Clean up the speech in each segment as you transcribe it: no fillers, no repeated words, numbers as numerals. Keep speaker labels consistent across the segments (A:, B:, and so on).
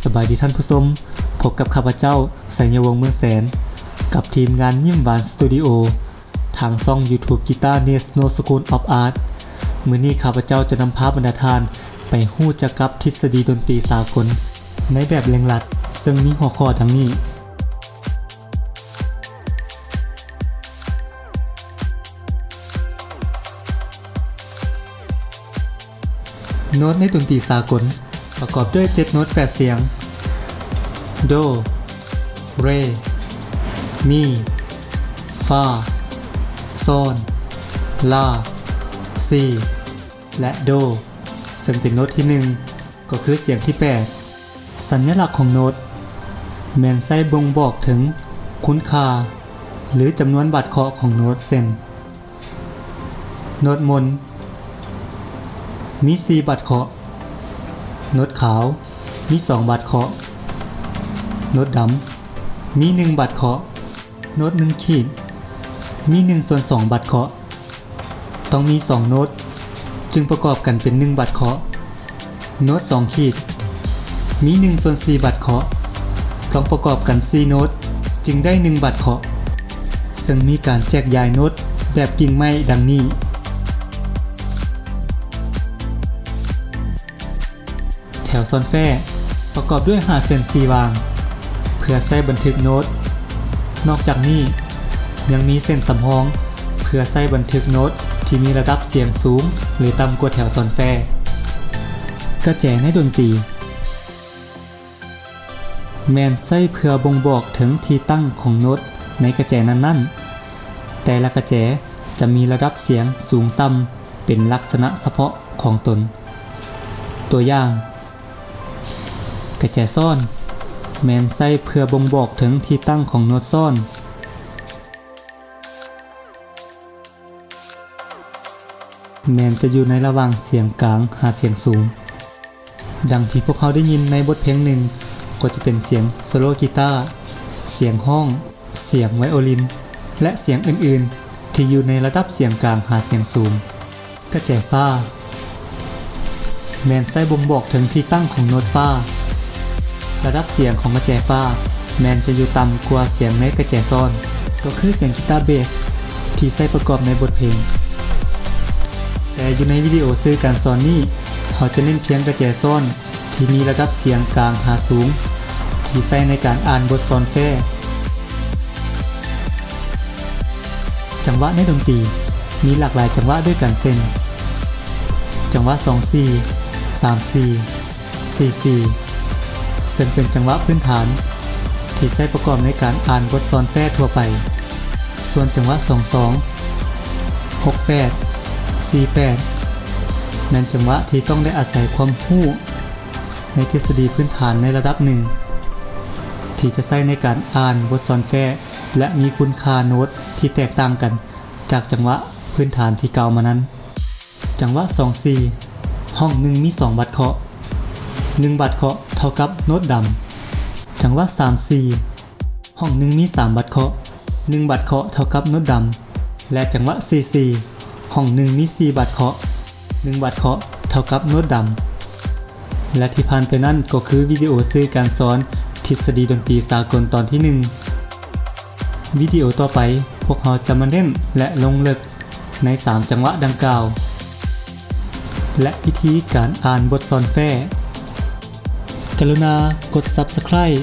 A: สบายดีท่านผู้ชมพบกับข้าพเจ้าสัญญวงศ์เมืองแสนกับทีมงานยิ้มหวานสตูดิโอทางช่อง YouTube Guitar National School of Art มื้อนี้ข้าพเจ้าจะนำพาบรรดาทานไปฮู้จักกับทฤษฎีดนตรีสากลในแบบเร่งรัดซึ่งมีหัวข้อดังนี้โน้ตในดนตรีสากลประกอบด้วย7โน้ต8เสียงโดเรมีฟาโซลลาซีและโดซึ่งเป็นโน้ตที่1ก็คือเสียงที่8สัญลักษณ์ของโน้ตแม่นใช้บ่งบอกถึงคุณค่าหรือจำนวนบาทเคาะของโน้ตเช่นโน้ตมนมี4บาทเคาะโน้ตขาวมี2บาทเคาะโน้ตดำมี1บาทเคาะโน้ต1ขีดมี1/2บาทเคาะต้องมี2โน้ตจึงประกอบกันเป็น1บาทเคาะโน้ต2ขีดมี1/4บาทเคาะต้องประกอบกัน4โน้ตจึงได้1บาทเคาะซึ่งมีการแจกย้ายโน้ตแบบกิ่งไม้ดังนี้แถวซ้อนแฟ้ประกอบด้วย5เส้น4วางเพื่อใช้บันทึกโน้ตนอกจากนี้ยังมีเส้นสำรองเพื่อใช้บันทึกโน้ตที่มีระดับเสียงสูงหรือต่ำกว่าแถวซ้อนแฟ้กระแจในดนตรีแม่นใช้เพื่อบ่งบอกถึงที่ตั้งของโน้ตในกระแจนั้นๆแต่ละกระแจจะมีระดับเสียงสูงต่ำเป็นลักษณะเฉพาะของตนตัวอย่างกระแจซ่อนแม่นใช้เพื่อบ่งบอกถึงที่ตั้งของโน้ตซ่อนแม่นจะอยู่ในระหว่างเสียงกลางหาเสียงสูงดังที่พวกเขาได้ยินในบทเพลงหนึ่งก็จะเป็นเสียงโซโลกีตาร์เสียงห้องเสียงไวโอลินและเสียงอื่นๆที่อยู่ในระดับเสียงกลางหาเสียงสูงกระแจฟ้าแม่นใช้บ่งบอกถึงที่ตั้งของโน้ตฟ้าระดับเสียงของกระแจฟ้าแม้นจะอยู่ต่ำกว่าเสียงในกระแจซ่อนก็คือเสียงกีตาร์เบสที่ใช้ประกอบในบทเพลงแต่อยู่ในวิดีโอสื่อการสอนนี้เขาจะเน้นเพียงกระแจซ่อนที่มีระดับเสียงกลางหาสูงที่ใช้ในการอ่านบทซอนแฟ้จังหวะในดนตรีมีหลากหลายจังหวะด้วยกันเช่นจังหวะ2/4 3/4 4/4ซึ่งเป็นจังหวะพื้นฐานที่ใช้ประกอบในการอ่านบทซอนแฟ้ทั่วไปส่วนจังหวะ2/2 6/8 4/8นั้นจังหวะที่ต้องได้อาศัยความรู้ในทฤษฎีพื้นฐานในระดับหนึ่งที่จะใช้ในการอ่านบทซอนแฟ้และมีคุณค่าโน้ตที่แตกต่างกันจากจังหวะพื้นฐานที่กล่าวมานั้นจังหวะ2/4ห้อง1มี2บาทเคาะ1บาทเคาะเท่ากับโน้ตดำจังหวะ3/4ห้อง1มี3บาทเคาะ1บาทเคาะเท่ากับโน้ตดำและจังหวะ4/4ห้อง1มี4บาทเคาะ1บาทเคาะเท่ากับโน้ตดำและที่ผ่านไปนั่นก็คือวิดีโอสื่อการสอนทฤษฎีดนตรีสากลตอนที่1วิดีโอต่อไปพวกเราจะมาเน้นและลงลึกใน3จังหวะดังกล่าวและวิธีการอ่านบทซอนแฟ้กรุณากด Subscribe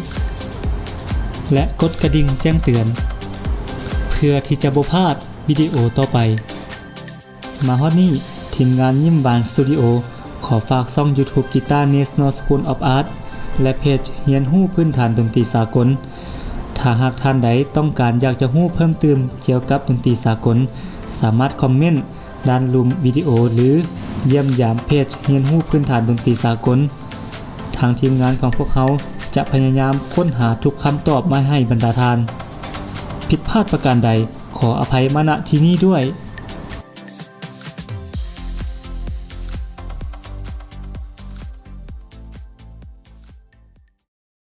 A: และกดกระดิ่งแจ้งเตือนเพื่อที่จะบ่พลาดวิดีโอต่อไปมาฮอดนี้ทีมงานยิ้มหวานสตูดิโอขอฝากช่อง YouTube Guitar National School of Art และเพจเรียนรู้พื้นฐานดนตรีสากลถ้าหากท่านใดต้องการอยากจะรู้เพิ่มเติมเกี่ยวกับดนตรีสากลสามารถคอมเมนต์ด้านลุ่มวิดีโอหรือเยี่ยมยามเพจเรียนรู้พื้นฐานดนตรีสากลทางทีมงานของพวกเขาจะพยายามค้นหาทุกคำตอบมาให้บรรดาทานผิดพลาดประการใดขออภัยมาณที่นี้ด้วย